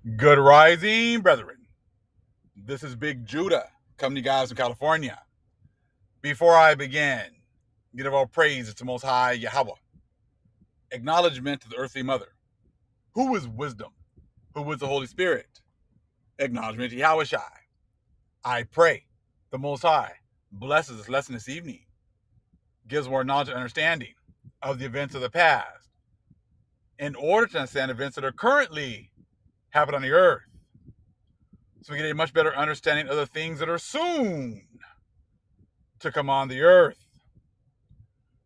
Good rising, brethren. This is Big Judah coming to you guys from California. Before I begin, give all praise to Most High Yahweh. Acknowledgement to the earthly mother. Who is wisdom? Who is the Holy Spirit? Acknowledgement to Yahweh Shai. I pray the Most High blesses this lesson this evening, gives more knowledge and understanding of the events of the past in order to understand events that are currently happening on the earth, so we get a much better understanding of the things that are soon to come on the earth.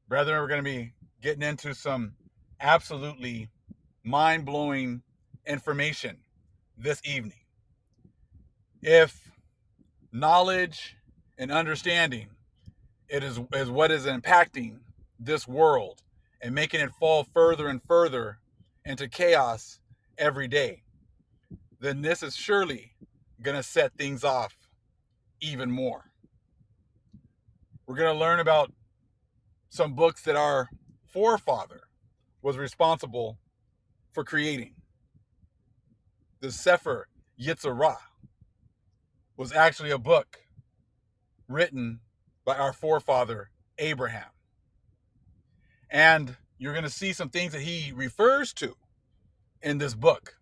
Brethren, we're going to be getting into some absolutely mind-blowing information this evening. If knowledge and understanding is what is impacting this world and making it fall further and further into chaos every day, then this is surely going to set things off even more. We're going to learn about some books that our forefather was responsible for creating. The Sepher Yetzirah was actually a book written by our forefather Abraham. And you're going to see some things that he refers to in this book.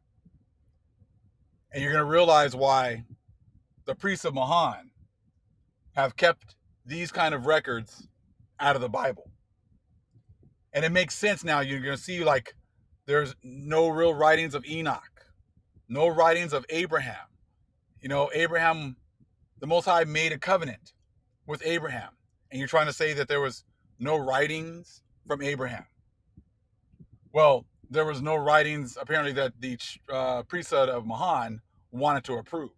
And you're going to realize why the priests of Mahan have kept these kind of records out of the Bible. And it makes sense now. You're going to see, like, there's no real writings of Enoch, no writings of Abraham. You know, Abraham, the Most High made a covenant with Abraham. And you're trying to say that there was no writings from Abraham. Well, there was no writings, apparently, that the priesthood of Mahan wanted to approve.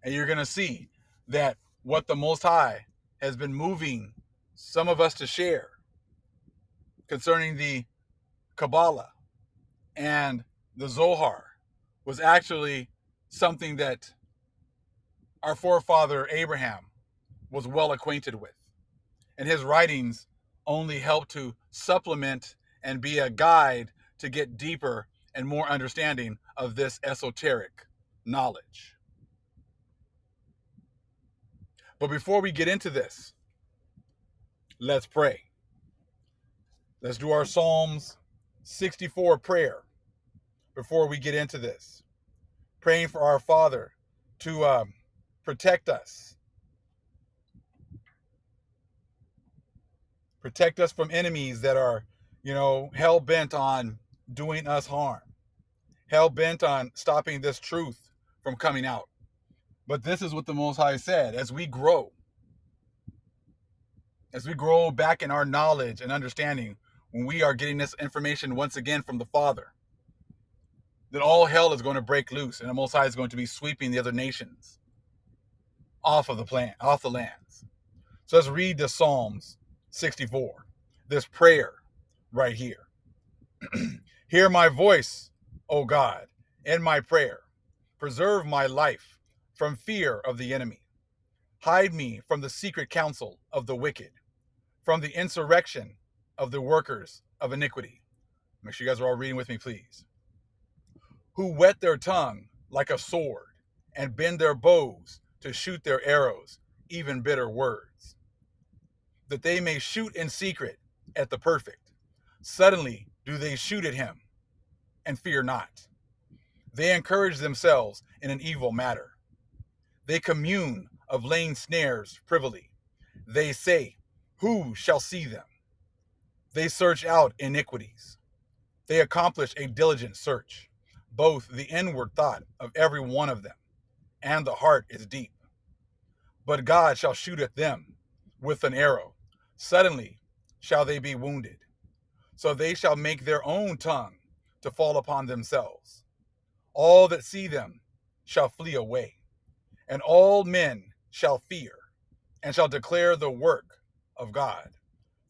And you're going to see that what the Most High has been moving some of us to share concerning the Kabbalah and the Zohar was actually something that our forefather Abraham was well acquainted with. And his writings only help to supplement and be a guide to get deeper and more understanding of this esoteric knowledge. But before we get into this, let's pray. Let's do our Psalms 64 prayer before we get into this. Praying for our Father to protect us. Protect us from enemies that are, hell-bent on doing us harm. Hell-bent on stopping this truth from coming out. But this is what the Most High said. As we grow back in our knowledge and understanding, when we are getting this information once again from the Father, that all hell is going to break loose and the Most High is going to be sweeping the other nations off the lands. So let's read the Psalms 64, this prayer right here. Hear my voice, O God, in my prayer. Preserve my life from fear of the enemy. Hide me from the secret counsel of the wicked, from the insurrection of the workers of iniquity. Make sure you guys are all reading with me, please. Who whet their tongue like a sword and bend their bows to shoot their arrows, even bitter words, that they may shoot in secret at the perfect. Suddenly do they shoot at him and fear not. They encourage themselves in an evil matter. They commune of laying snares privily. They say, who shall see them? They search out iniquities. They accomplish a diligent search, both the inward thought of every one of them, and the heart is deep. But God shall shoot at them with an arrow. Suddenly shall they be wounded. So they shall make their own tongue to fall upon themselves. All that see them shall flee away, and all men shall fear, and shall declare the work of God,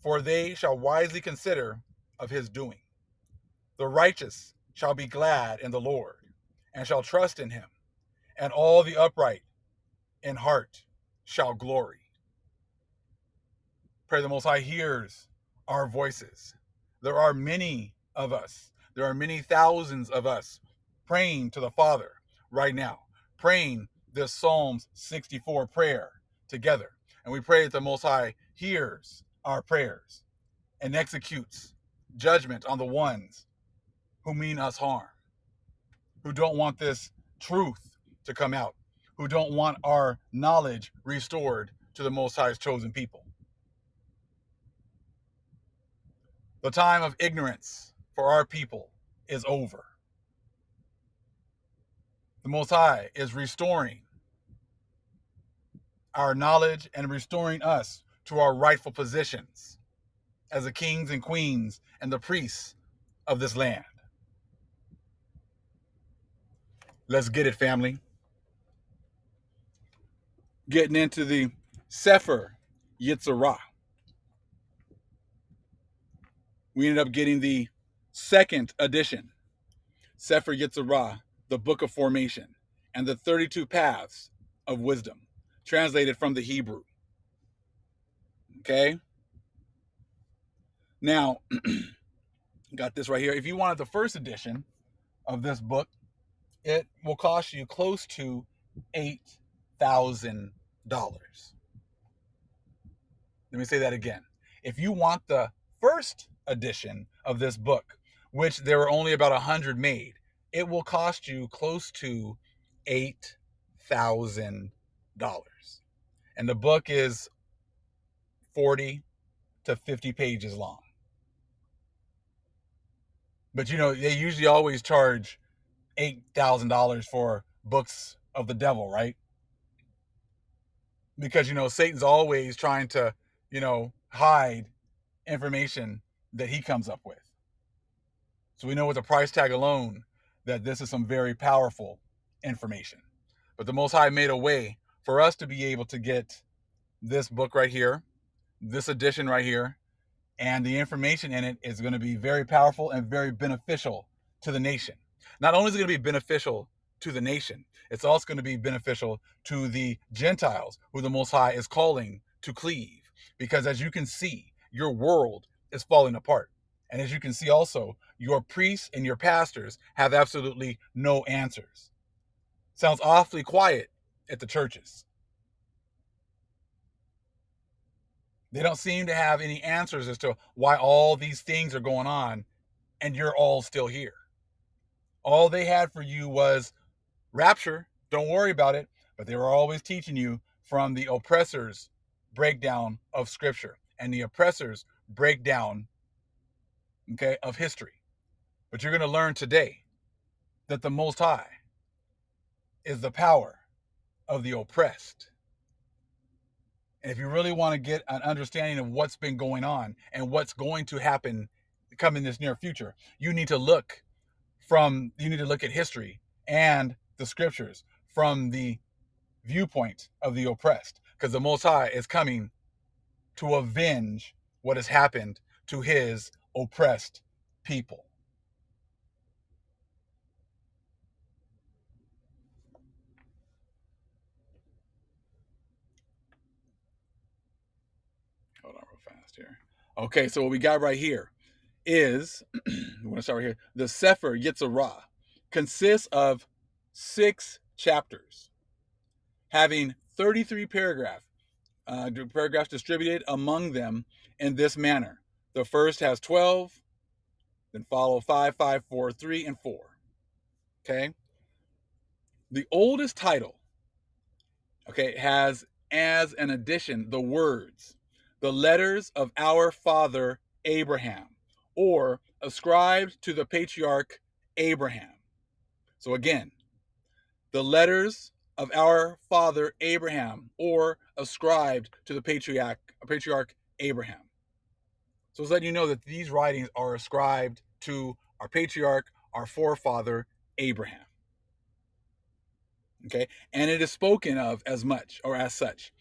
for they shall wisely consider of his doing. The righteous shall be glad in the Lord, and shall trust in him, and all the upright in heart shall glory. Pray the Most High hears our voices. There are many of us. There are many thousands of us praying to the Father right now, praying this Psalms 64 prayer together. And we pray that the Most High hears our prayers and executes judgment on the ones who mean us harm, who don't want this truth to come out, who don't want our knowledge restored to the Most High's chosen people. The time of ignorance for our people is over. The Most High is restoring our knowledge and restoring us to our rightful positions as the kings and queens and the priests of this land. Let's get it, family. Getting into the Sepher Yetzirah. We ended up getting the second edition, Sepher Yetzirah, the Book of Formation, and the 32 Paths of Wisdom, translated from the Hebrew. Okay? Now, got this right here. If you wanted the first edition of this book, it will cost you close to $8,000. Let me say that again. If you want the first edition of this book, which there were only about 100 made, it will cost you close to $8,000. And the book is 40 to 50 pages long. But you know, they usually always charge $8,000 for books of the devil, right? Because, you know, Satan's always trying to, you know, hide information that he comes up with. So we know with the price tag alone that this is some very powerful information. But the Most High made a way for us to be able to get this book right here, this edition right here, and the information in it is going to be very powerful and very beneficial to the nation. Not only is it going to be beneficial to the nation, it's also going to be beneficial to the Gentiles who the Most High is calling to cleave. Because as you can see, your world is falling apart. And as you can see also, your priests and your pastors have absolutely no answers. Sounds awfully quiet at the churches. They don't seem to have any answers as to why all these things are going on and you're all still here. All they had for you was rapture, don't worry about it, but they were always teaching you from the oppressor's breakdown of scripture and the oppressor's breakdown, okay, of history. But you're going to learn today that the Most High is the power of the oppressed. And if you really want to get an understanding of what's been going on and what's going to happen come in this near future, you need to look at history and the scriptures from the viewpoint of the oppressed, because the Most High is coming to avenge what has happened to his oppressed people. Hold on real fast here. Okay, so what we got right here is, we're going to start right here. The Sepher Yetzirah consists of 6 chapters, having 33 paragraphs distributed among them in this manner. The first has 12, then follow 5, 5, 4, 3, and 4. Okay? The oldest title, okay, has as an addition the words, the letters of our father Abraham, or ascribed to the patriarch Abraham. So again, the letters of our father Abraham, or ascribed to the patriarch Abraham. So it's letting you know that these writings are ascribed to our patriarch, our forefather Abraham. Okay, and it is spoken of as much, or as such,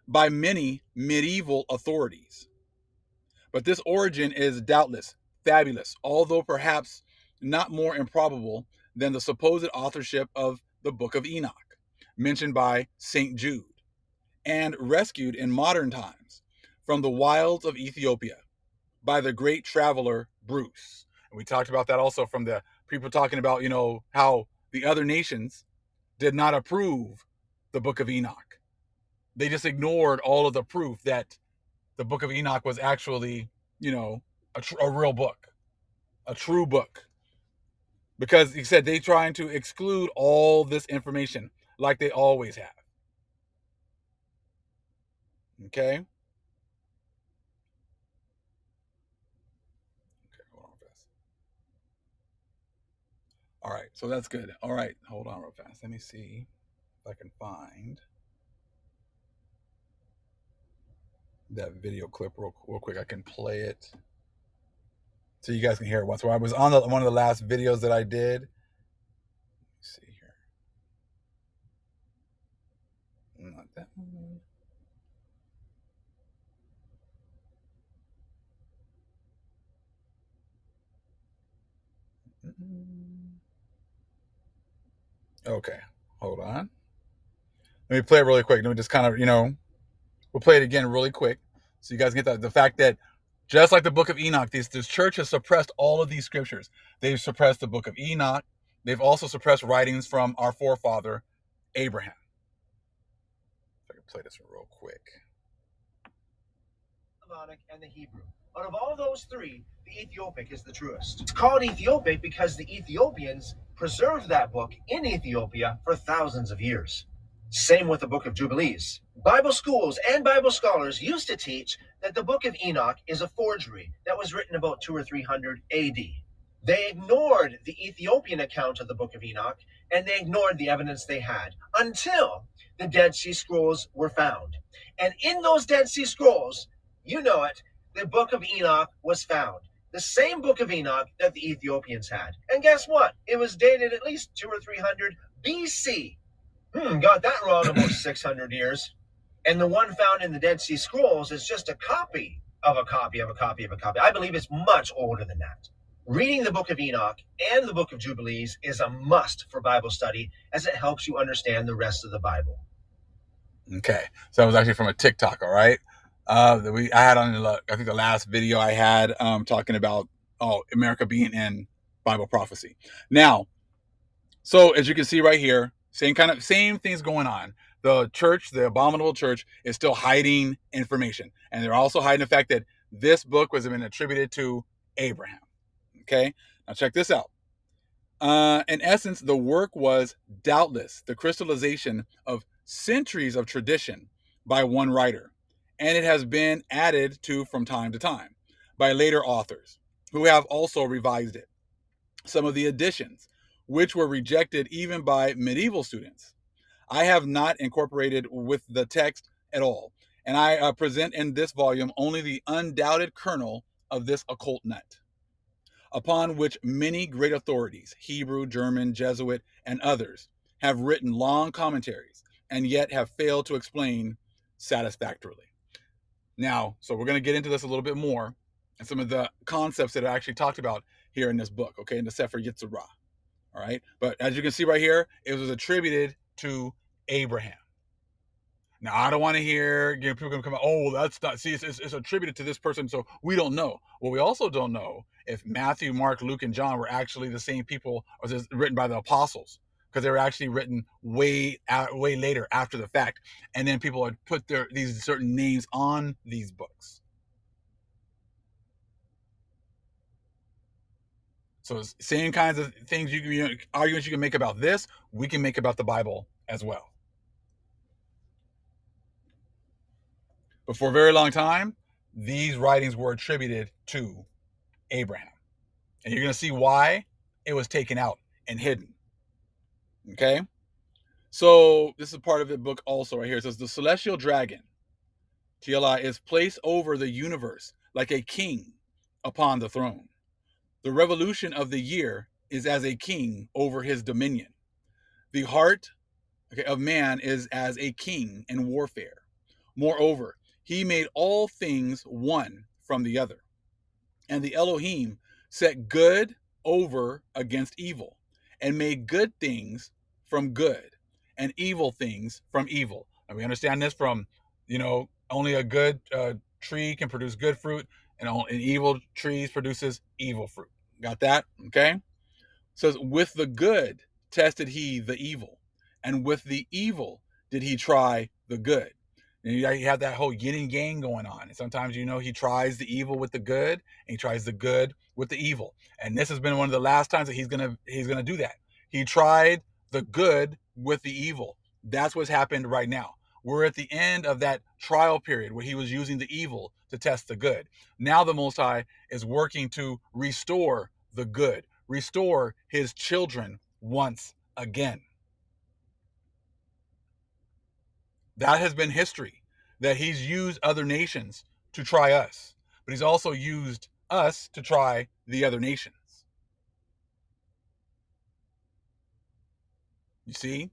by many medieval authorities. But this origin is doubtless fabulous, although perhaps not more improbable than the supposed authorship of the Book of Enoch, mentioned by St. Jude, and rescued in modern times from the wilds of Ethiopia by the great traveler Bruce. And we talked about that also from the people talking about, you know, how the other nations did not approve the book of Enoch. They just ignored all of the proof that the book of Enoch was actually, a real book, a true book. Because he said they trying to exclude all this information like they always have. Okay? Okay, hold on fast. All right, so that's good. All right, hold on real fast. Let me see if I can find that video clip real quick. I can play it so you guys can hear it once. Where I was on one of the last videos that I did. Let me see here. Not that one. Okay, hold on. Let me play it really quick. Let me just kind of, we'll play it again really quick so you guys get the fact that just like the book of Enoch, this church has suppressed all of these scriptures. They've suppressed the book of Enoch. They've also suppressed writings from our forefather, Abraham. If I can play this real quick. And the Hebrew. Out of all those three, the Ethiopic is the truest. It's called Ethiopic because the Ethiopians preserved that book in Ethiopia for thousands of years. Same with the book of Jubilees. Bible schools and Bible scholars used to teach that the book of Enoch is a forgery that was written about 200 or 300 AD. They ignored the Ethiopian account of the book of Enoch, and they ignored the evidence they had until the Dead Sea Scrolls were found. And in those Dead Sea Scrolls, you know it, the book of Enoch was found. The same book of Enoch that the Ethiopians had. And guess what? It was dated at least 200 or 300 BC. Got that wrong about 600 years. And the one found in the Dead Sea Scrolls is just a copy of a copy of a copy of a copy. I believe it's much older than that. Reading the book of Enoch and the book of Jubilees is a must for Bible study as it helps you understand the rest of the Bible. Okay, so that was actually from a TikTok, all right? I had on, I think the last video I had talking about America being in Bible prophecy. Now, so as you can see right here, same things going on. The church, the Abominable church, is still hiding information, and they're also hiding the fact that this book was been attributed to Abraham. Okay, now check this out. In essence, the work was doubtless the crystallization of centuries of tradition by one writer, and it has been added to from time to time by later authors who have also revised it. Some of the additions, which were rejected even by medieval students, I have not incorporated with the text at all, and I present in this volume only the undoubted kernel of this occult nut, upon which many great authorities, Hebrew, German, Jesuit, and others, have written long commentaries and yet have failed to explain satisfactorily. Now, so we're going to get into this a little bit more and some of the concepts that are actually talked about here in this book, okay, in the Sepher Yetzirah, all right? But as you can see right here, it was attributed to Abraham. Now, I don't want to hear people going to come out, oh, that's not, see, it's attributed to this person, so we don't know. Well, we also don't know if Matthew, Mark, Luke, and John were actually the same people, or was written by the apostles, because they were actually written way later after the fact, and then people had put these certain names on these books. So same kinds of things arguments you can make about this, we can make about the Bible as well. But for a very long time, these writings were attributed to Abraham. And you're going to see why it was taken out and hidden. Okay? So this is part of the book also right here. It says, the celestial dragon, TLI, is placed over the universe like a king upon the throne. The revolution of the year is as a king over his dominion. The heart of man is as a king in warfare. Moreover, he made all things one from the other. And the Elohim set good over against evil, and made good things from good, and evil things from evil. And we understand this from, only a good tree can produce good fruit, and evil trees produces evil fruit. Got that? Okay? It says, with the good tested he the evil, and with the evil did he try the good. And you have that whole yin and yang going on. And sometimes, he tries the evil with the good, and he tries the good with the evil. And this has been one of the last times that he's gonna do that. He tried the good with the evil. That's what's happened right now. We're at the end of that trial period where he was using the evil to test the good. Now the Most High is working to restore the good, restore his children once again. That has been history, that he's used other nations to try us, but he's also used us to try the other nations. You see?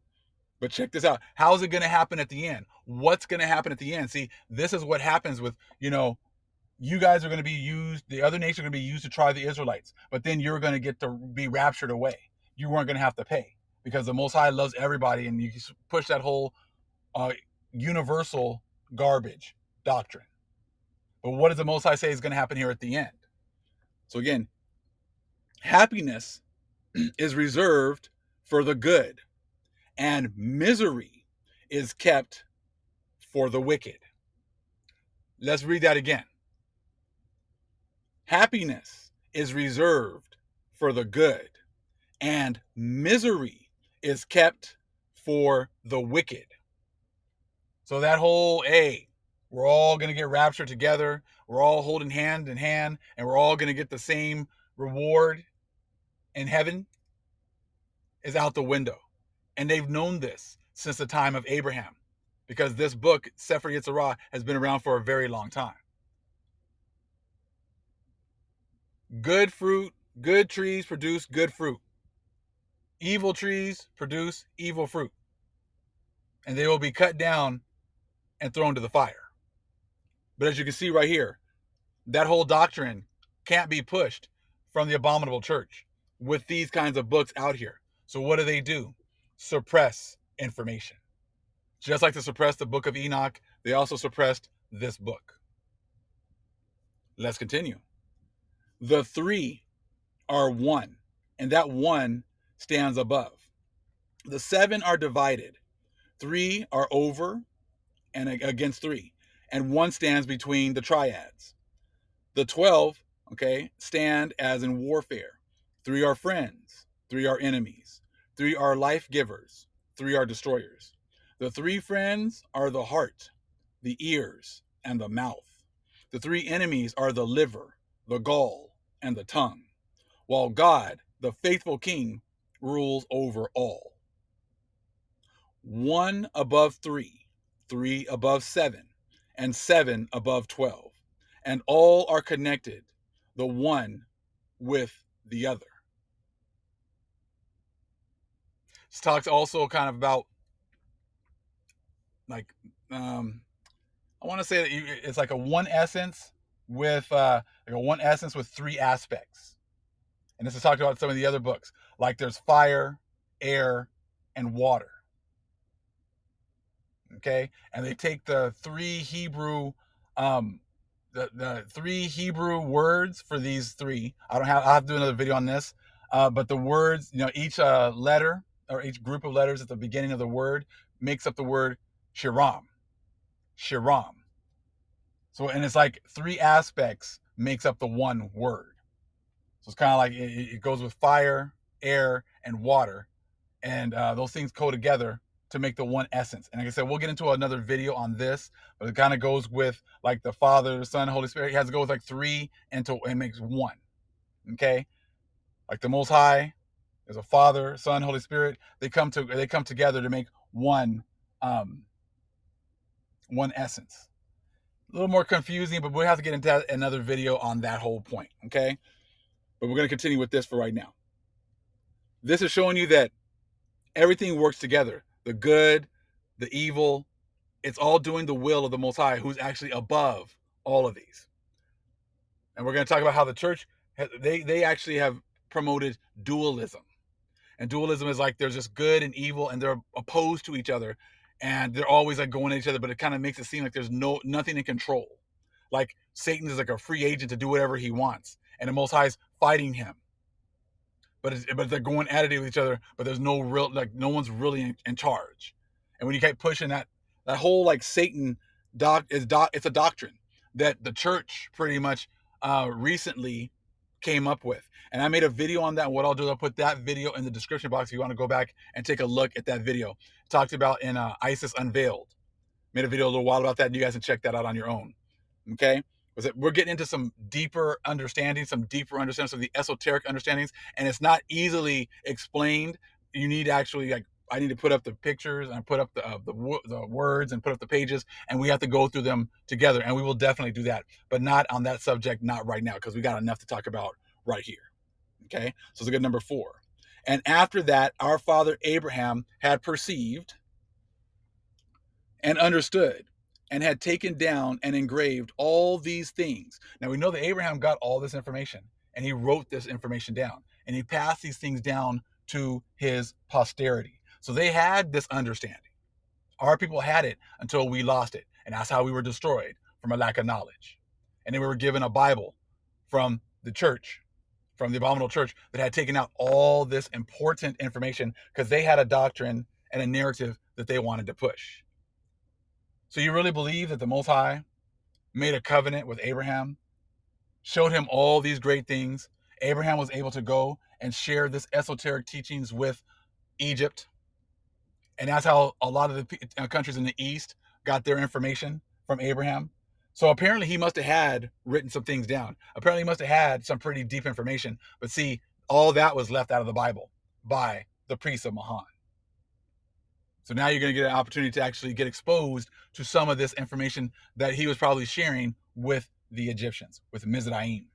But check this out. How is it going to happen at the end? What's going to happen at the end? See, this is what happens with, you guys are going to be used, the other nations are going to be used to try the Israelites, but then you're going to get to be raptured away. You weren't going to have to pay because the Most High loves everybody, and you push that whole universal garbage doctrine. But what does the Most High say is going to happen here at the end? So again, happiness is reserved for the good, and misery is kept for the wicked. Let's read that again. Happiness is reserved for the good, and misery is kept for the wicked. So that whole, hey, we're all going to get raptured together, we're all holding hand in hand, and we're all going to get the same reward in heaven is out the window. And they've known this since the time of Abraham, because this book, Sepher Yetzirah, has been around for a very long time. Good fruit, good trees produce good fruit. Evil trees produce evil fruit. And they will be cut down and thrown to the fire. But as you can see right here, that whole doctrine can't be pushed from the Abominable Church with these kinds of books out here. So what do? Suppress information. Just like to suppress the book of Enoch, they also suppressed this book. Let's continue. The three are one, and that one stands above. The seven are divided. Three are over and against three, and one stands between the triads. The 12, stand as in warfare. Three are friends. Three are enemies. Three are life givers. Three are destroyers. The three friends are the heart, the ears, and the mouth. The three enemies are the liver, the gall, and the tongue, while God, the faithful King, rules over all. 1 above 3, 3 above 7, and 7 above 12, and all are connected, the one with the other. This talks also kind of about, like, I want to say that it's like a one essence with three aspects. And this is talked about in some of the other books. Like there's fire, air, and water. Okay, and they take the three Hebrew, the three Hebrew words for these three. I'll have to do another video on this. But the words, each letter or each group of letters at the beginning of the word makes up the word Shiram. Shiram. So, and it's like three aspects makes up the one word. So it's kind of like it goes with fire, air, and water. And those things go together to make the one essence. And like I said, we'll get into another video on this, but it kind of goes with like the Father, the Son, Holy Spirit. It has to go with like three and makes one. Okay? Like the Most High, there's a Father, Son, Holy Spirit. They come together to make one essence. A little more confusing, but we'll have to get into another video on that whole point. Okay? But we're going to continue with this for right now. This is showing you that everything works together. The good, the evil, it's all doing the will of the Most High, who's actually above all of these. And we're going to talk about how the church, they actually have promoted dualism. And dualism is like there's just good and evil, and they're opposed to each other, and they're always like going at each other, but it kind of makes it seem like there's nothing in control. Like Satan is like a free agent to do whatever he wants, and the Most High is fighting him but they're going at it with each other, but there's no real, like, no one's really in charge. And when you keep pushing that whole, like, Satan it's a doctrine that the church pretty much recently came up with. And I made a video on that. What I'll do is I'll put that video in the description box if you want to go back and take a look at that video. Talked about in ISIS Unveiled. Made a video a little while about that, and you guys can check that out on your own. Okay? We're getting into some deeper understanding, some of the esoteric understandings, and it's not easily explained. You need to actually, like, I need to put up the pictures and put up the words and put up the pages, and we have to go through them together, and we will definitely do that, but not on that subject, not right now, because we got enough to talk about right here. Okay? So it's a good number 4. And after that, our father Abraham had perceived and understood and had taken down and engraved all these things. Now we know that Abraham got all this information, and he wrote this information down, and he passed these things down to his posterity. So they had this understanding. Our people had it until we lost it, and that's how we were destroyed, from a lack of knowledge. And then we were given a Bible from the church, from the Abominable church, that had taken out all this important information because they had a doctrine and a narrative that they wanted to push. So you really believe that the Most High made a covenant with Abraham, showed him all these great things. Abraham was able to go and share this esoteric teachings with Egypt. And that's how a lot of the countries in the East got their information, from Abraham. So apparently he must have had written some things down. Apparently he must have had some pretty deep information. But see, all that was left out of the Bible by the priests of Mahan. So now you're going to get an opportunity to actually get exposed to some of this information that he was probably sharing with the Egyptians, with Mizraim.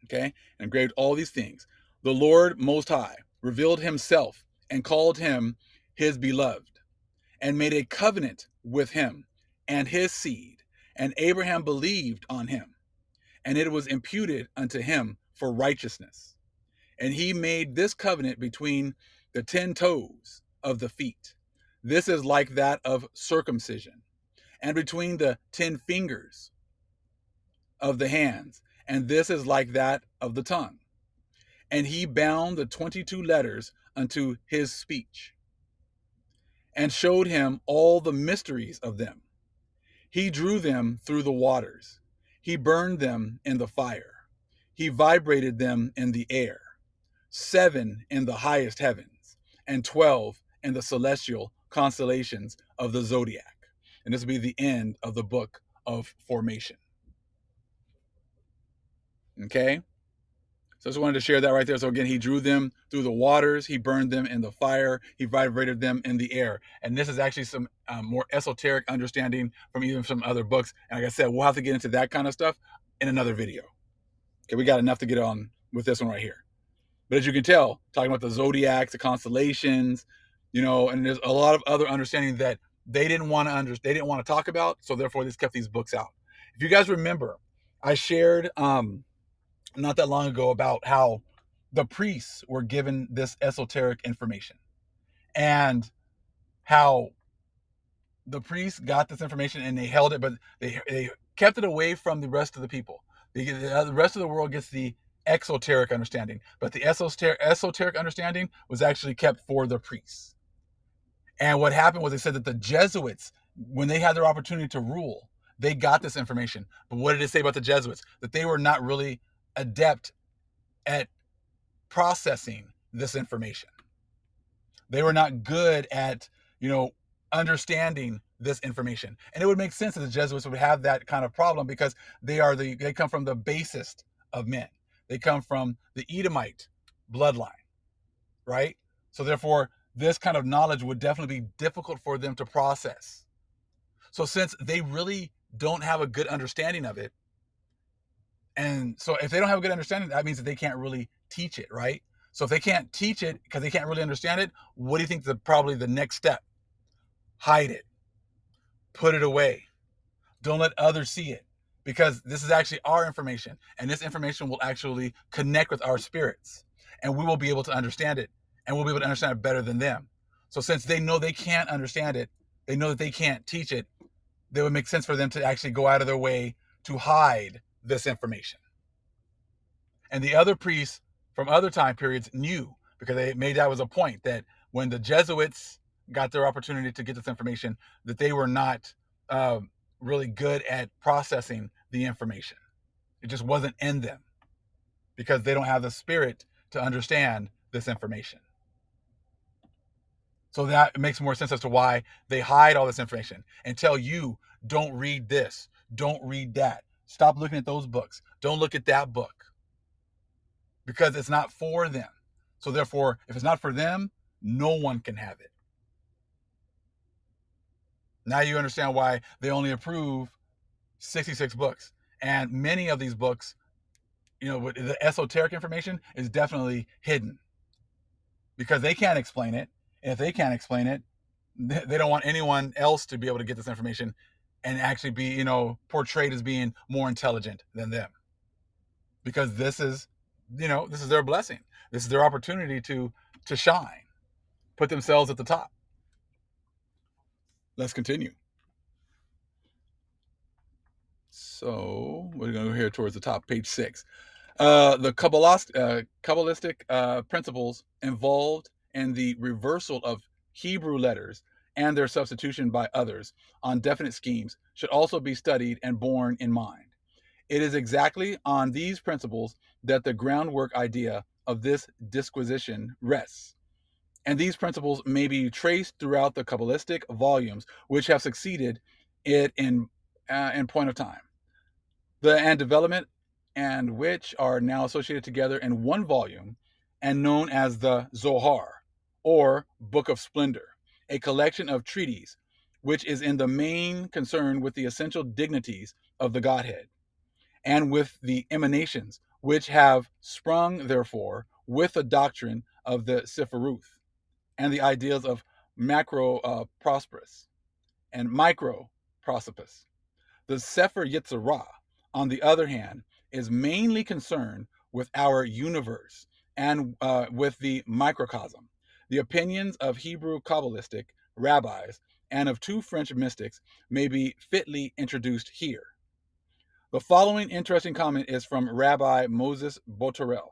Okay? And engraved all these things. The Lord Most High revealed himself and called him his beloved, and made a covenant with him and his seed. And Abraham believed on him, and it was imputed unto him for righteousness. And he made this covenant between the 10 toes of the feet. This is like that of circumcision. And between the 10 fingers of the hands. And this is like that of the tongue. And he bound the 22 letters unto his speech, and showed him all the mysteries of them. He drew them through the waters. He burned them in the fire. He vibrated them in the air. 7 in the highest heavens, and 12 in the celestial constellations of the zodiac. And this will be the end of the book of formation. Okay? So I just wanted to share that right there. So again, he drew them through the waters. He burned them in the fire. He vibrated them in the air. And this is actually some more esoteric understanding from even some other books. And like I said, we'll have to get into that kind of stuff in another video. Okay, we got enough to get on with this one right here. But as you can tell, talking about the zodiacs, the constellations, and there's a lot of other understanding that they didn't want to talk about. So therefore, they kept these books out. If you guys remember, I shared not that long ago about how the priests were given this esoteric information, and how the priests got this information and they held it, but they kept it away from the rest of the people. The rest of the world gets the exoteric understanding, but the esoteric understanding was actually kept for the priests. And what happened was they said that the Jesuits, when they had their opportunity to rule, they got this information. But what did it say about the Jesuits? That they were not really adept at processing this information. They were not good at, understanding this information. And it would make sense that the Jesuits would have that kind of problem, because they come from the basest of men. They come from the Edomite bloodline, right? So therefore, this kind of knowledge would definitely be difficult for them to process. So since they really don't have a good understanding of it, and so if they don't have a good understanding, that means that they can't really teach it, right? So if they can't teach it because they can't really understand it, what do you think probably the next step? Hide it. Put it away. Don't let others see it, because this is actually our information, and this information will actually connect with our spirits, and we will be able to understand it, and we'll be able to understand it better than them. So since they know they can't understand it, they know that they can't teach it, it would make sense for them to actually go out of their way to hide this information. And the other priests from other time periods knew, because they made that was a point, that when the Jesuits got their opportunity to get this information, that they were not really good at processing the information. It just wasn't in them because they don't have the spirit to understand this information. So that makes more sense as to why they hide all this information and tell you, don't read this, don't read that, stop looking at those books, don't look at that book, because it's not for them. So therefore, if it's not for them, no one can have it. Now you understand why they only approve 66 books. And many of these books, the esoteric information is definitely hidden because they can't explain it. And if they can't explain it, they don't want anyone else to be able to get this information and actually be, portrayed as being more intelligent than them. Because this is their blessing. This is their opportunity to shine, put themselves at the top. Let's continue. So we're going to go here towards the top, page 6. The Kabbalistic principles involved in the reversal of Hebrew letters and their substitution by others on definite schemes should also be studied and borne in mind. It is exactly on these principles that the groundwork idea of this disquisition rests, and these principles may be traced throughout the Kabbalistic volumes which have succeeded it in point of time, and development, and which are now associated together in one volume and known as the Zohar, or Book of Splendor, a collection of treatises which is in the main concerned with the essential dignities of the Godhead, and with the emanations which have sprung therefore with the doctrine of the Sephiruth, and the ideas of macro-prosperous and micro-prosopis. The Sepher Yetzirah, on the other hand, is mainly concerned with our universe and with the microcosm. The opinions of Hebrew Kabbalistic rabbis and of 2 French mystics may be fitly introduced here. The following interesting comment is from Rabbi Moses Botarel.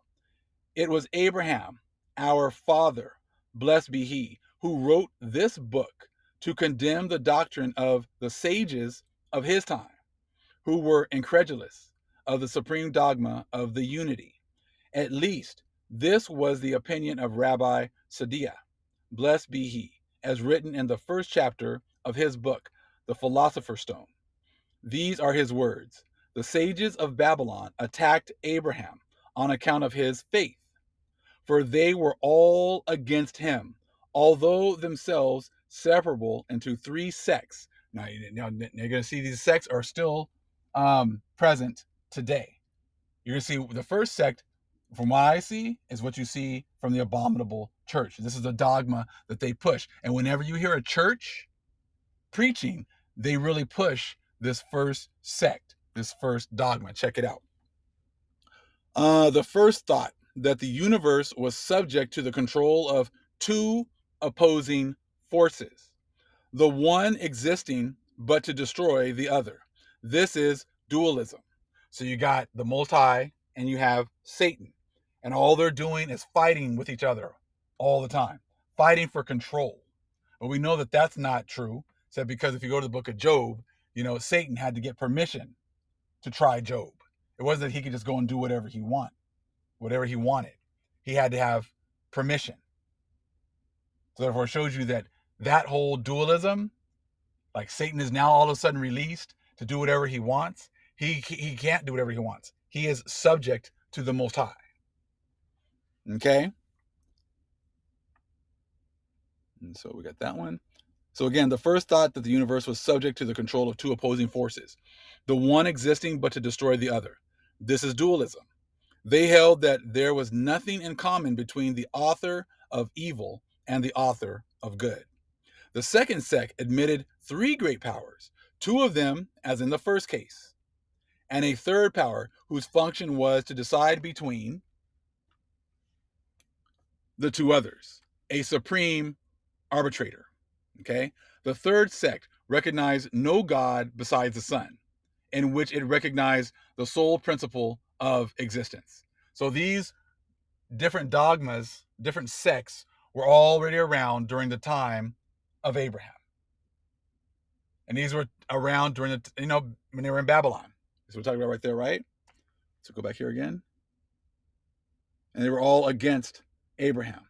It was Abraham, our father, blessed be he, who wrote this book to condemn the doctrine of the sages of his time, who were incredulous of the supreme dogma of the unity. At least this was the opinion of Rabbi Sadiah, blessed be he, as written in the first chapter of his book, The Philosopher's Stone. These are his words. The sages of Babylon attacked Abraham on account of his faith, for they were all against him, although themselves separable into 3 sects. Now you're going to see these sects are still present today. You're going to see the first sect, from what I see, is what you see from the Abominable church. This is a dogma that they push. And whenever you hear a church preaching, they really push this first sect, this first dogma. Check it out. The first thought that the universe was subject to the control of 2 opposing forces, the one existing but to destroy the other. This is dualism. So you got the Most High and you have Satan, and all they're doing is fighting with each other all the time, fighting for control. But we know that that's not true. So because if you go to the book of Job, Satan had to get permission to try Job. It wasn't that he could just go and do whatever he wanted. He had to have permission. So therefore it shows you that whole dualism, like Satan is now all of a sudden released to do whatever he wants. He can't do whatever he wants. He is subject to the Most High. Okay? And so we got that one. So again, the first thought that the universe was subject to the control of 2 opposing forces, the one existing but to destroy the other. This is dualism. They held that there was nothing in common between the author of evil and the author of good. The second sect admitted 3 great powers, 2 of them, as in the first case, and a third power whose function was to decide between the 2 others, a supreme arbitrator. Okay? The third sect recognized no God besides the Son, in which it recognized the sole principle of existence. So these different dogmas, different sects, were already around during the time of Abraham. And these were around during the, when they were in Babylon. That's what we're talking about right there, right? So go back here again. And they were all against Abraham.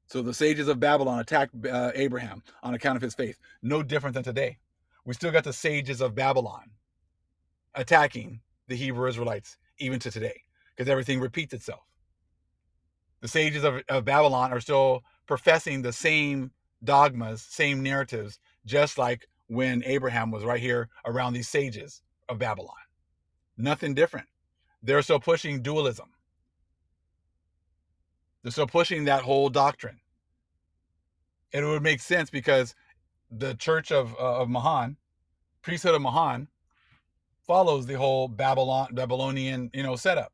So the sages of Babylon attacked Abraham on account of his faith. No different than today. We still got the sages of Babylon attacking the Hebrew Israelites even to today, because everything repeats itself. The sages of Babylon are still professing the same dogmas, same narratives, just like when Abraham was right here around these sages of Babylon. Nothing different. They're still pushing dualism. They're still pushing that whole doctrine. And it would make sense because the church of Mahan, priesthood of Mahan, follows the whole Babylonian, setup.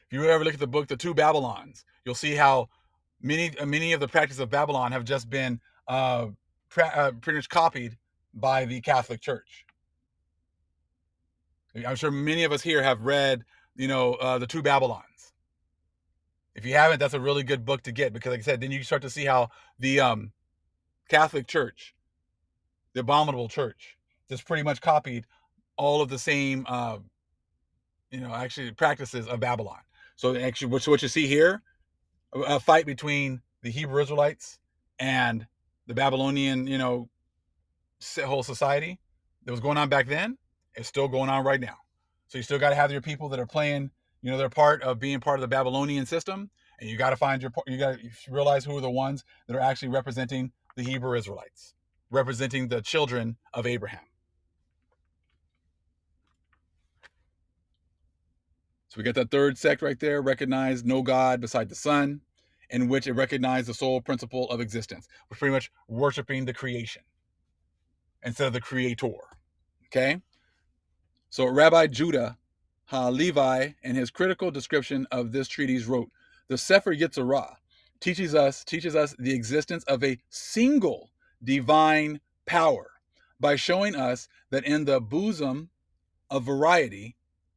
If you ever look at the book, The Two Babylons, you'll see how many of the practices of Babylon have just been pretty much copied by the Catholic Church. I'm sure many of us here have read, The Two Babylons. If you haven't, that's a really good book to get, because like I said, then you start to see how the Catholic Church, the Abominable Church, just pretty much copied all of the same, actually practices of Babylon. So actually, what you see here, a fight between the Hebrew Israelites and the Babylonian, whole society that was going on back then, is still going on right now. So you still got to have your people that are playing, they're part of being part of the Babylonian system, and you got to find you got to realize who are the ones that are actually representing the Hebrew Israelites, representing the children of Abraham. So we got that third sect right there, recognize no God beside the Son, in which it recognized the sole principle of existence. We're pretty much worshiping the creation instead of the creator. Okay? So Rabbi Judah Levi, in his critical description of this treatise, wrote, "The Sepher Yetzirah teaches us the existence of a single divine power by showing us that in the bosom of variety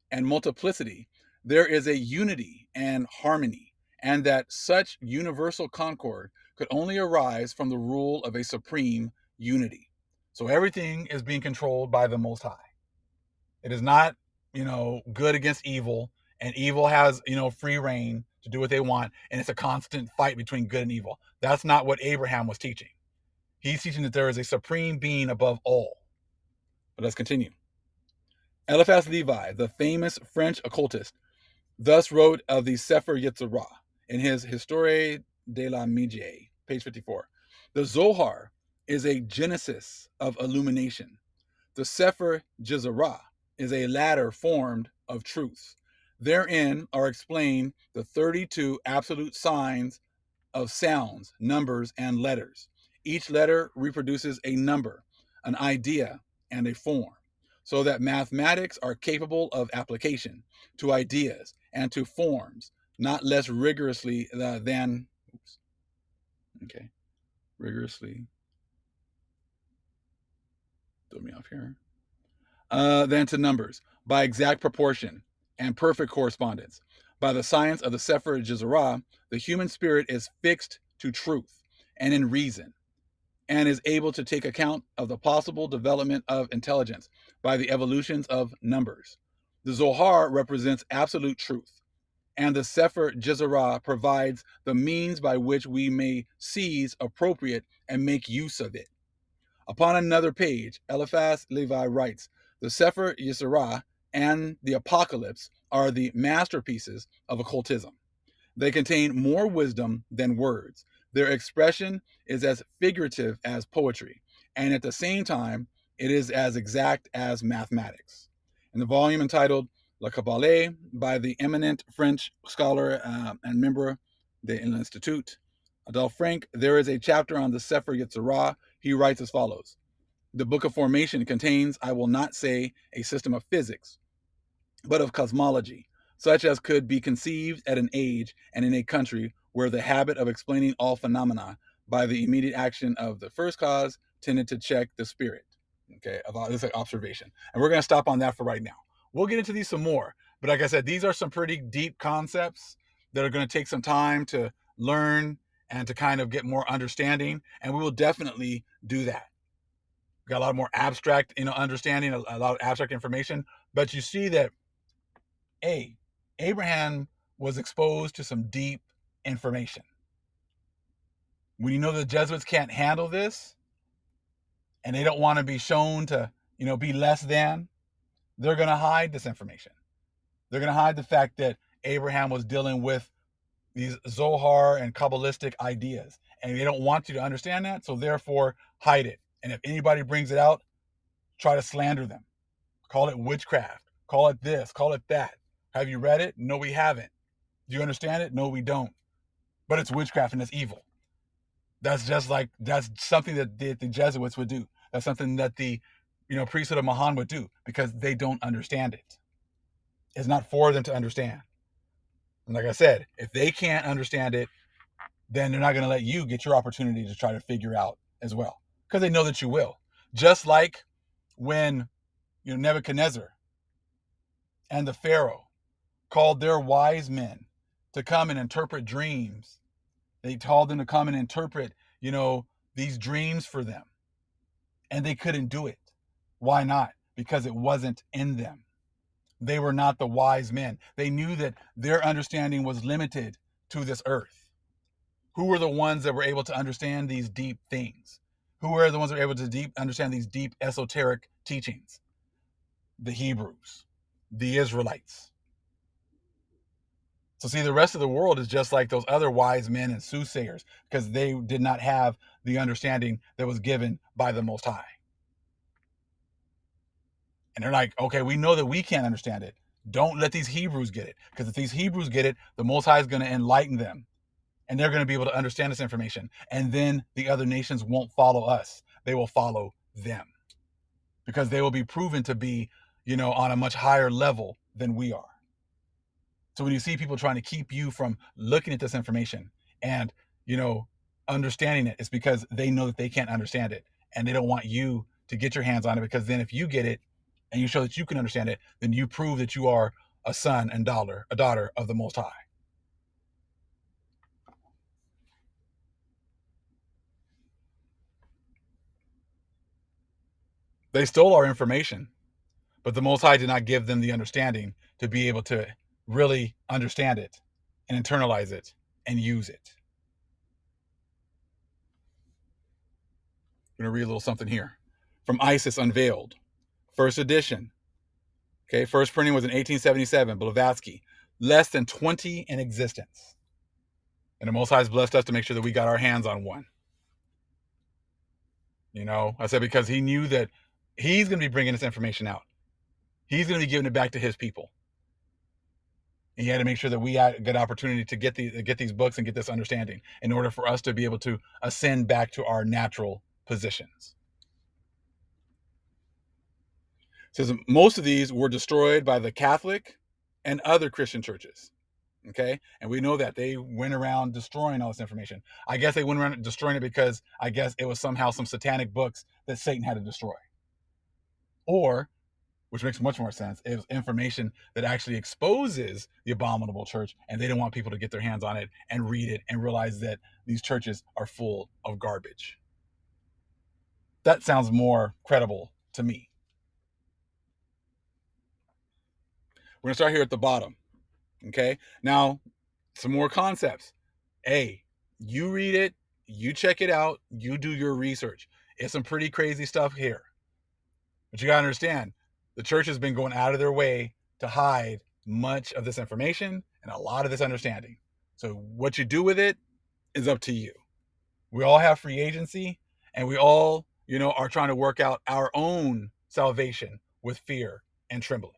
and multiplicity there is a unity and harmony, and that such universal concord could only arise from the rule of a supreme unity." So everything is being controlled by the Most High. It is not, good against evil, and evil has, free reign to do what they want, and it's a constant fight between good and evil. That's not what Abraham was teaching. He's teaching that there is a supreme being above all. But let's continue. Eliphas Levi, the famous French occultist, thus wrote of the Sepher Yetzirah in his Histoire de la Magie, page 54. The Zohar is a genesis of illumination. The Sepher Yetzirah is a ladder formed of truths. Therein are explained the 32 absolute signs of sounds, numbers, and letters. Each letter reproduces a number, an idea, and a form, so that mathematics are capable of application to ideas and to forms, not less rigorously than rigorously. Throw me off here. Than to numbers, by exact proportion and perfect correspondence. By the science of the Sepher Yetzirah, the human spirit is fixed to truth and in reason, and is able to take account of the possible development of intelligence by the evolutions of numbers. The Zohar represents absolute truth, and the Sepher Yetzirah provides the means by which we may seize appropriate and make use of it. Upon another page, Eliphas Levi writes, "The Sepher Yetzirah and the Apocalypse are the masterpieces of occultism. They contain more wisdom than words. Their expression is as figurative as poetry, and at the same time, it is as exact as mathematics." In the volume entitled La Kabbale by the eminent French scholar and member de l'Institut, Adolphe Frank, there is a chapter on the Sepher Yetzirah. He writes as follows: "The Book of Formation contains, I will not say a system of physics, but of cosmology, such as could be conceived at an age and in a country where the habit of explaining all phenomena by the immediate action of the first cause tended to check the spirit." Okay, this is an observation. And we're going to stop on that for right now. We'll get into these some more. But like I said, these are some pretty deep concepts that are going to take some time to learn and to kind of get more understanding. And we will definitely do that. We've got a lot more abstract, understanding, a lot of abstract information. But you see that, Abraham was exposed to some deep information. When you know the Jesuits can't handle this and they don't want to be shown to, be less than, they're going to hide this information. They're going to hide the fact that Abraham was dealing with these Zohar and Kabbalistic ideas. And they don't want you to understand that, so therefore hide it. And if anybody brings it out, try to slander them. Call it witchcraft. Call it this. Call it that. Have you read it? No, we haven't. Do you understand it? No, we don't. But it's witchcraft and it's evil. That's something that the Jesuits would do. That's something that the priesthood of Mahan would do, because they don't understand it. It's not for them to understand. And like I said, if they can't understand it, then they're not going to let you get your opportunity to try to figure out as well, because they know that you will. Just like when Nebuchadnezzar and the Pharaoh called their wise men to come and interpret dreams. They told them to come and interpret, these dreams for them. And they couldn't do it. Why not? Because it wasn't in them. They were not the wise men. They knew that their understanding was limited to this earth. Who were the ones that were able to understand these deep things? Who were the ones that were able to understand these deep esoteric teachings? The Hebrews, the Israelites. So see, the rest of the world is just like those other wise men and soothsayers, because they did not have the understanding that was given by the Most High. And they're like, okay, we know that we can't understand it. Don't let these Hebrews get it. Because if these Hebrews get it, the Most High is going to enlighten them. And they're going to be able to understand this information. And then the other nations won't follow us. They will follow them. Because they will be proven to be, on a much higher level than we are. So when you see people trying to keep you from looking at this information and, understanding it, it's because they know that they can't understand it. And they don't want you to get your hands on it, because then if you get it and you show that you can understand it, then you prove that you are a son and daughter of the Most High. They stole our information, but the Most High did not give them the understanding to be able to really understand it and internalize it and use it. I'm going to read a little something here from Isis Unveiled, first edition. Okay, first printing was in 1877, Blavatsky. Less than 20 in existence. And the Most High has blessed us to make sure that we got our hands on one. I said, because he knew that he's going to be bringing this information out. He's going to be giving it back to his people. And he had to make sure that we had a good opportunity to get these books and get this understanding in order for us to be able to ascend back to our natural positions. It says most of these were destroyed by the Catholic and other Christian churches. Okay, and we know that they went around destroying all this information. I guess they went around destroying it because I guess it was somehow some satanic books that Satan had to destroy. Or, which makes much more sense, it was information that actually exposes the abominable church, and they didn't want people to get their hands on it and read it and realize that these churches are full of garbage. That sounds more credible to me. We're going to start here at the bottom. Okay, now some more concepts. You read it, you check it out, you do your research. It's some pretty crazy stuff here. But you got to understand, the church has been going out of their way to hide much of this information and a lot of this understanding. So what you do with it is up to you. We all have free agency, and we all, are trying to work out our own salvation with fear and trembling.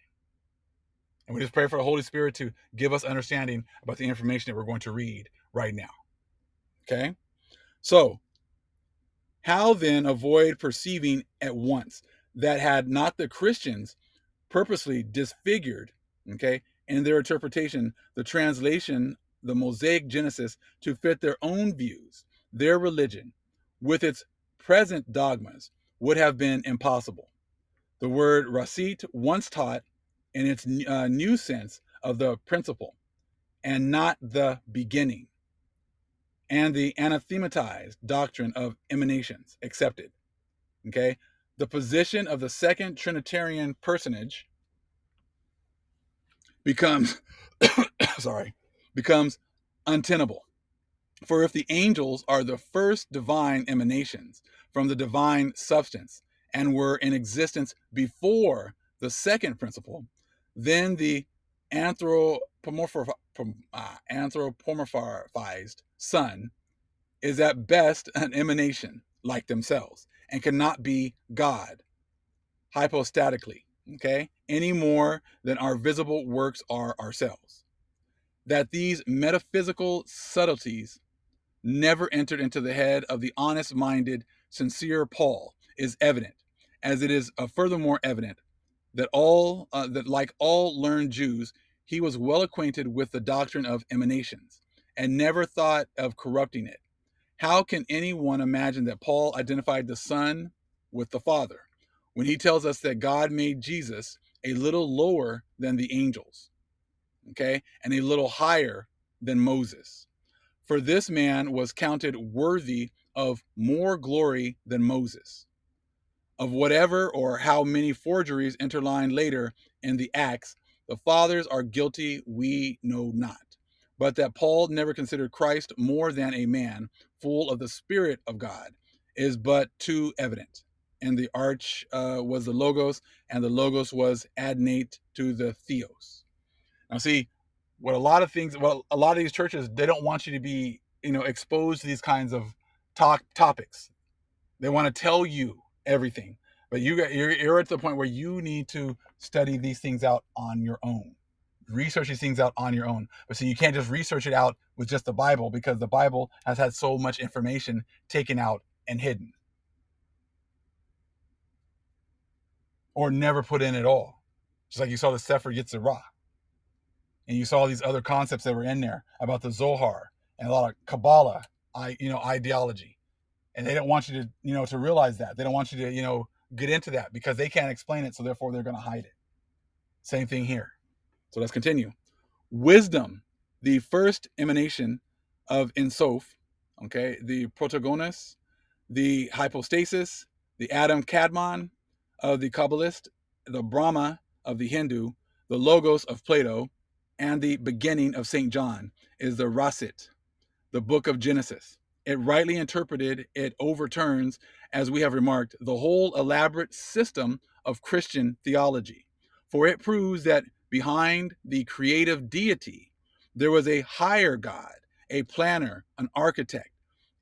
And we just pray for the Holy Spirit to give us understanding about the information that we're going to read right now. Okay? So, how then avoid perceiving at once that had not the Christians purposely disfigured, okay, in their interpretation, the translation, the Mosaic Genesis, to fit their own views, their religion, with its present dogmas, would have been impossible. The word rasit, once taught in its new sense of the principle and not the beginning, and the anathematized doctrine of emanations accepted. Okay, the position of the second Trinitarian personage becomes becomes untenable. For if the angels are the first divine emanations from the divine substance and were in existence before the second principle, then the anthropomorphized Son is at best an emanation like themselves and cannot be God hypostatically, okay, any more than our visible works are ourselves. That these metaphysical subtleties never entered into the head of the honest-minded, sincere Paul is evident, as it is furthermore evident that like all learned Jews, he was well acquainted with the doctrine of emanations and never thought of corrupting it. How can anyone imagine that Paul identified the Son with the Father when he tells us that God made Jesus a little lower than the angels, okay, and a little higher than Moses? For this man was counted worthy of more glory than Moses. Of whatever or how many forgeries interlined later in the Acts, the fathers are guilty, we know not. But that Paul never considered Christ more than a man full of the Spirit of God is but too evident. And the arch was the Logos, and the Logos was adnate to the Theos. Now, see, a lot of these churches, they don't want you to be, exposed to these kinds of topics. They want to tell you everything, but you're at the point where you need to study these things out on your own, research these things out on your own. But so you can't just research it out with just the Bible, because the Bible has had so much information taken out and hidden, or never put in at all. Just like you saw the Sepher Yetzirah, and you saw these other concepts that were in there about the Zohar and a lot of Kabbalah, ideology. And they don't want you to, to realize that. They don't want you to, get into that, because they can't explain it, so therefore they're going to hide it. Same thing here. So let's continue. Wisdom, the first emanation of Ensof, okay, the protagonist, the hypostasis, the Adam Kadmon of the Kabbalist, the Brahma of the Hindu, the Logos of Plato, and the beginning of St. John is the Rasit, the book of Genesis. It rightly interpreted, it overturns, as we have remarked, the whole elaborate system of Christian theology. For it proves that behind the creative deity, there was a higher God, a planner, an architect,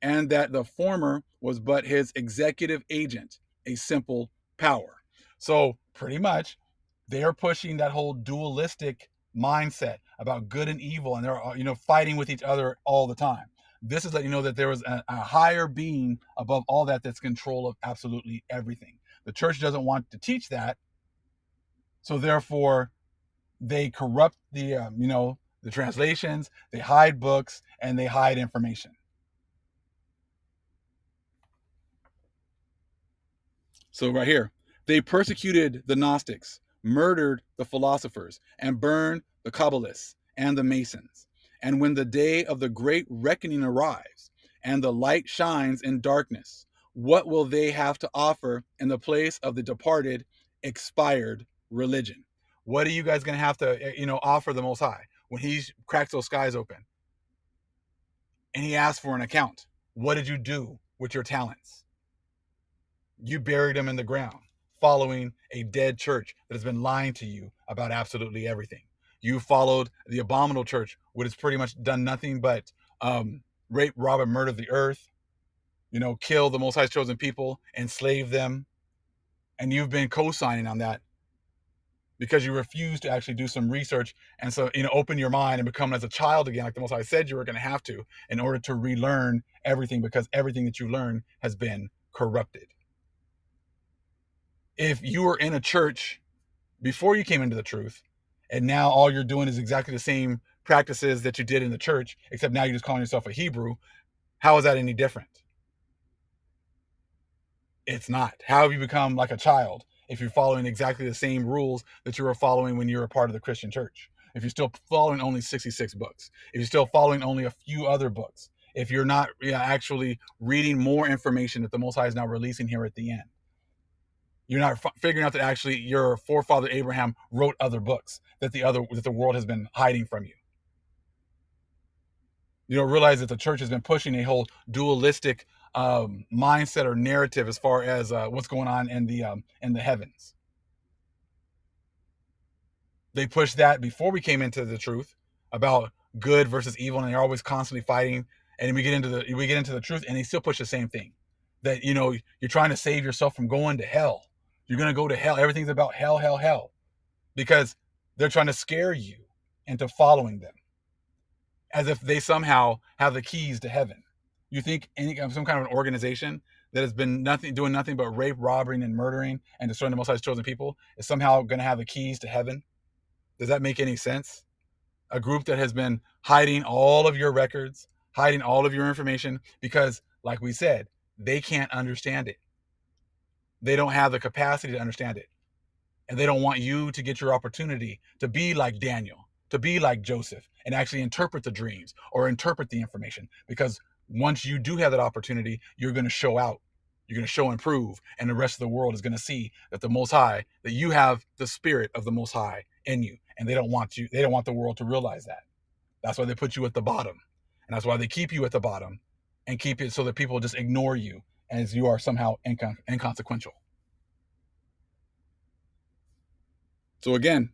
and that the former was but his executive agent, a simple power. So pretty much, they are pushing that whole dualistic mindset about good and evil, and they're fighting with each other all the time. This is letting you know that there was a higher being above all that's control of absolutely everything. The church doesn't want to teach that, so therefore they corrupt the translations, they hide books, and they hide information. So right here, they persecuted the Gnostics, murdered the philosophers, and burned the Kabbalists and the Masons. And when the day of the great reckoning arrives and the light shines in darkness, what will they have to offer in the place of the departed, expired religion? What are you guys going to have to, offer the Most High when He cracks those skies open and He asks for an account? What did you do with your talents? You buried them in the ground, following a dead church that has been lying to you about absolutely everything. You followed the Abominable church, which has pretty much done nothing but rape, rob, and murder the earth, kill the Most High's chosen people, enslave them. And you've been co-signing on that because you refuse to actually do some research and so, open your mind and become as a child again, like the Most High said you were going to have to, in order to relearn everything, because everything that you learn has been corrupted. If you were in a church before you came into the truth, and now all you're doing is exactly the same practices that you did in the church, except now you're just calling yourself a Hebrew, how is that any different? It's not. How have you become like a child if you're following exactly the same rules that you were following when you were a part of the Christian church. If you're still following only 66 books, if you're still following only a few other books, if you're not actually reading more information that the Most High is now releasing here at the end. You're not figuring out that actually your forefather Abraham wrote other books that the world has been hiding from you. You don't realize that the church has been pushing a whole dualistic mindset or narrative as far as what's going on in the heavens. They pushed that before we came into the truth about good versus evil, and they're always constantly fighting. And we get into the truth, and they still push the same thing, that you're trying to save yourself from going to hell. You're going to go to hell. Everything's about hell, hell, hell, because they're trying to scare you into following them, as if they somehow have the keys to heaven. You think some kind of an organization that has been doing nothing but rape, robbing, and murdering and destroying the Most High's chosen people is somehow going to have the keys to heaven? Does that make any sense? A group that has been hiding all of your records, hiding all of your information, because, like we said, they can't understand it. They don't have the capacity to understand it. And they don't want you to get your opportunity to be like Daniel, to be like Joseph, and actually interpret the dreams or interpret the information. Because once you do have that opportunity, you're going to show out. You're going to show and prove, and the rest of the world is going to see that the Most High, that you have the spirit of the Most High in you, and they don't want the world to realize that. That's why they put you at the bottom, and that's why they keep you at the bottom, and keep it so that people just ignore you as you are somehow inconsequential. So again,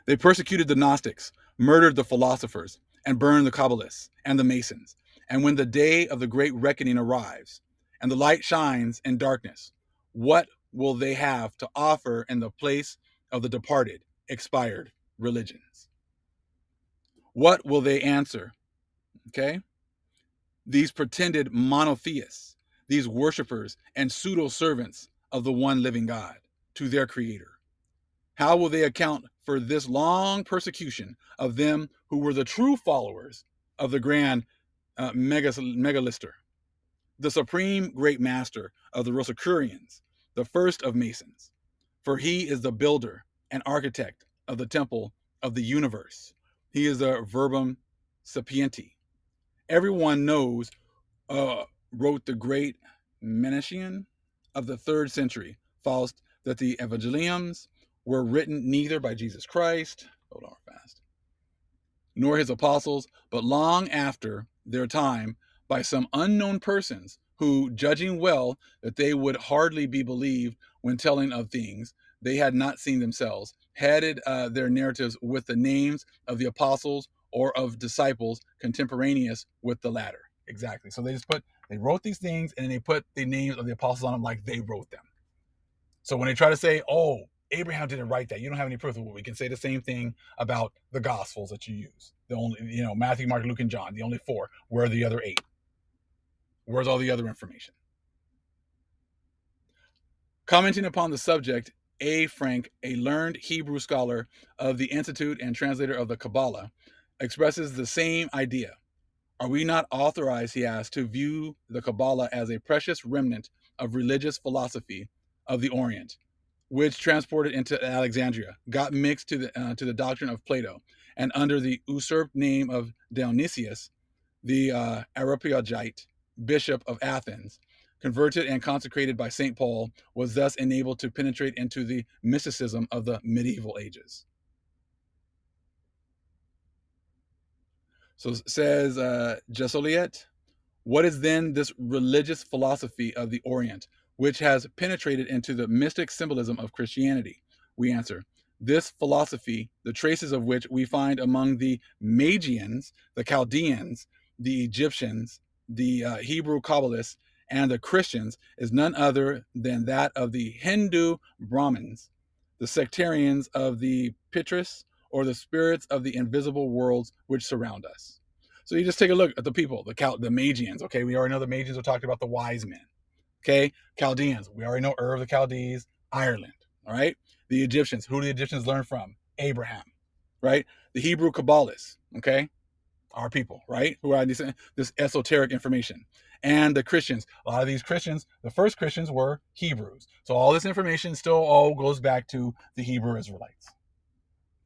they persecuted the Gnostics, murdered the philosophers, and burned the Kabbalists and the Masons. And when the day of the great reckoning arrives, and the light shines in darkness, what will they have to offer in the place of the departed, expired religions? What will they answer? Okay? These pretended monotheists, these worshipers and pseudo-servants of the one living God, to their creator. How will they account for this long persecution of them who were the true followers of the grand megalister, the supreme great master of the Rosicrucians, the first of Masons? For he is the builder and architect of the temple of the universe. He is the verbum sapienti. Everyone knows, wrote the great Menician of the 3rd century, Faust, that the Evangeliums were written neither by Jesus Christ, nor his apostles, but long after their time by some unknown persons who, judging well that they would hardly be believed when telling of things they had not seen themselves, headed their narratives with the names of the apostles or of disciples contemporaneous with the latter. Exactly. So they wrote these things, and then they put the names of the apostles on them like they wrote them. So when they try to say, oh, Abraham didn't write that, you don't have any proof. Well, we can say the same thing about the Gospels that you use. The only, Matthew, Mark, Luke, and John, the only 4. Where are the other 8? Where's all the other information? Commenting upon the subject, A. Frank, a learned Hebrew scholar of the Institute and translator of the Kabbalah, expresses the same idea. Are we not authorized, he asks, to view the Kabbalah as a precious remnant of religious philosophy of the Orient, which, transported into Alexandria, got mixed to the doctrine of Plato, and under the usurped name of Dionysius, the Areopagite bishop of Athens, converted and consecrated by St. Paul, was thus enabled to penetrate into the mysticism of the medieval ages. So says Jessoliet, what is then this religious philosophy of the Orient, which has penetrated into the mystic symbolism of Christianity? We answer, this philosophy, the traces of which we find among the Magians, the Chaldeans, the Egyptians, the Hebrew Kabbalists, and the Christians, is none other than that of the Hindu Brahmins, the sectarians of the Pitris, or the spirits of the invisible worlds which surround us. So you just take a look at the people, the Magians. Okay, we already know the Magians. We talked about the wise men. Okay, Chaldeans. We already know Ur of the Chaldees, Ireland. All right, the Egyptians. Who do the Egyptians learn from? Abraham. Right. The Hebrew Kabbalists. Okay, our people, right? Who are this esoteric information. And the Christians, a lot of these Christians, the first Christians were Hebrews. So all this information still all goes back to the Hebrew Israelites.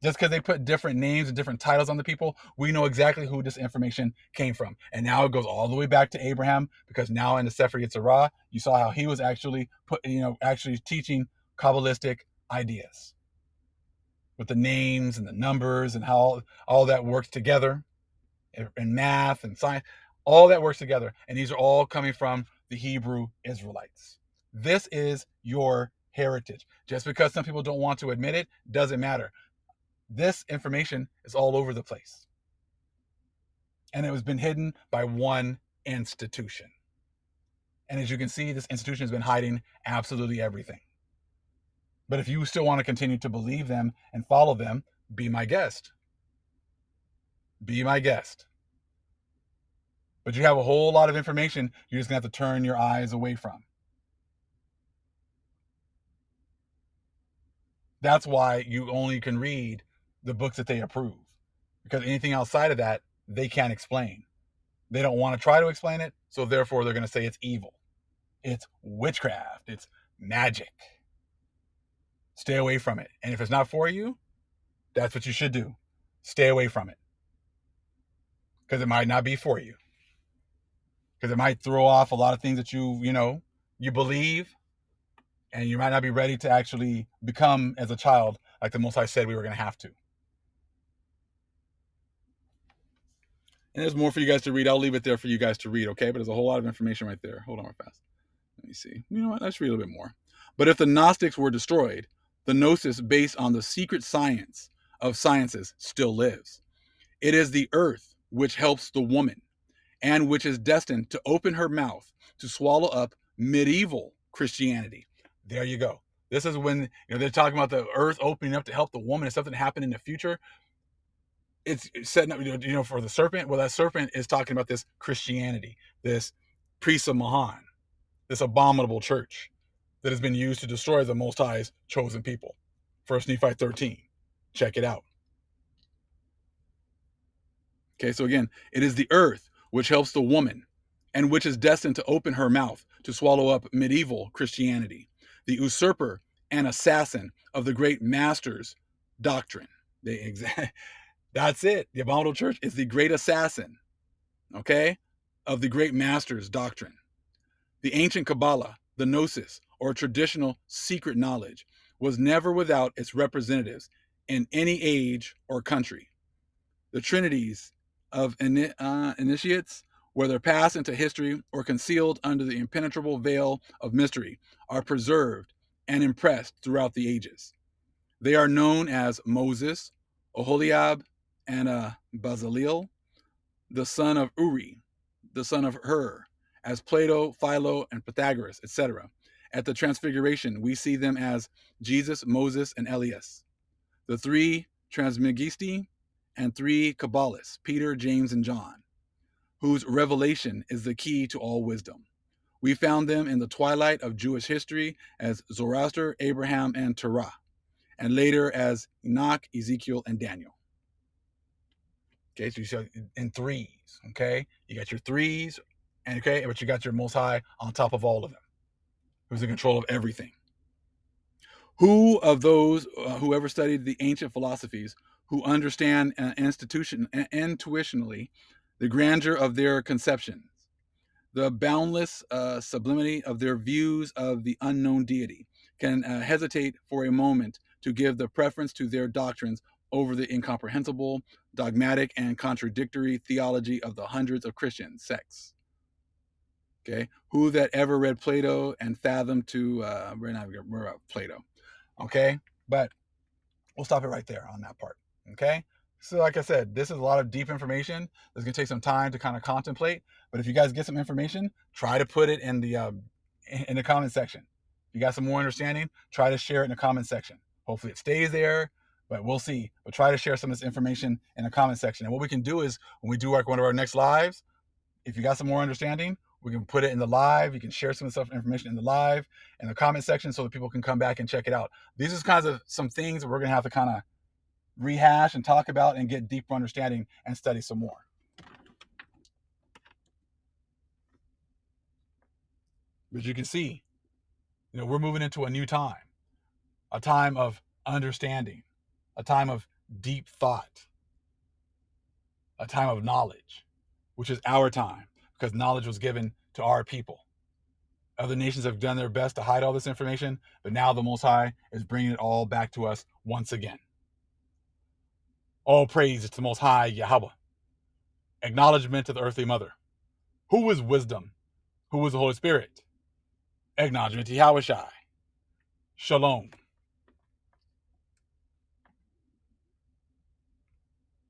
Just because they put different names and different titles on the people, we know exactly who this information came from. And now it goes all the way back to Abraham, because now in the Sepher Yetzirah, you saw how he was actually actually teaching Kabbalistic ideas with the names and the numbers and how all that works together, and math and science, all that works together. And these are all coming from the Hebrew Israelites. This is your heritage. Just because some people don't want to admit it, doesn't matter. This information is all over the place. And it has been hidden by one institution. And as you can see, this institution has been hiding absolutely everything. But if you still want to continue to believe them and follow them, be my guest. Be my guest. But you have a whole lot of information you're just going to have to turn your eyes away from. That's why you only can read the books that they approve. Because anything outside of that, they can't explain. They don't want to try to explain it, so therefore they're going to say it's evil. It's witchcraft. It's magic. Stay away from it. And if it's not for you, that's what you should do. Stay away from it. Because it might not be for you. Because it might throw off a lot of things that you believe, and you might not be ready to actually become as a child like the Most High said we were going to have to. And there's more for you guys to read. I'll leave it there for you guys to read, okay? But there's a whole lot of information right there. Hold on real fast. Let me see. You know what? Let's read a little bit more. But if the Gnostics were destroyed, the Gnosis based on the secret science of sciences still lives. It is the earth which helps the woman, and which is destined to open her mouth to swallow up medieval Christianity. There you go. This is when they're talking about the earth opening up to help the woman and something happen in the future. It's setting up, for the serpent. Well, that serpent is talking about this Christianity, this priest of Mahan, this abominable church that has been used to destroy the Most High's chosen people. 1 Nephi 13. Check it out. Okay, so again, it is the earth which helps the woman, and which is destined to open her mouth to swallow up medieval Christianity, the usurper and assassin of the great master's doctrine. That's it. The Abominable Church is the great assassin, okay, of the great master's doctrine. The ancient Kabbalah, the Gnosis, or traditional secret knowledge, was never without its representatives in any age or country. The trinities of initiates, whether passed into history or concealed under the impenetrable veil of mystery, are preserved and impressed throughout the ages. They are known as Moses, Oholiab, and Bezaleel, the son of Uri, the son of Hur, as Plato, Philo, and Pythagoras, etc. At the Transfiguration, we see them as Jesus, Moses, and Elias, the three Transmegisti, and three Kabbalists, Peter, James, and John, whose revelation is the key to all wisdom. We found them in the twilight of Jewish history as Zoroaster, Abraham, and Terah, and later as Enoch, Ezekiel, and Daniel. Okay, so you see in threes, okay? You got your threes, and okay, but you got your Most High on top of all of them, who's in control of everything. Who of those who ever studied the ancient philosophies, who understand intuitionally the grandeur of their conceptions, the boundless sublimity of their views of the unknown deity, can hesitate for a moment to give the preference to their doctrines over the incomprehensible, dogmatic, and contradictory theology of the hundreds of Christian sects? Okay, who that ever read Plato and fathomed to we're about Plato? Okay, but we'll stop it right there on that part. Okay, so like I said, this is a lot of deep information that's gonna take some time to kind of contemplate. But if you guys get some information, try to put it in the comment section. If you got some more understanding, try to share it in the comment section. Hopefully it stays there, but we'll see. But try to share some of this information in the comment section. And what we can do is when we do one of our next lives, if you got some more understanding, we can put it in the live. You can share some of the information in the live, in the comment section, so that people can come back and check it out. These are kinds of some things that we're going to have to kind of rehash and talk about and get deeper understanding and study some more. But you can see, we're moving into a new time, a time of understanding, a time of deep thought, a time of knowledge, which is our time, because knowledge was given to our people. Other nations have done their best to hide all this information, but now the Most High is bringing it all back to us once again. All praise to the Most High Yahweh. Acknowledgement to the earthly mother. Who is wisdom? Who is the Holy Spirit? Acknowledgement to Yahweh Shai. Shalom.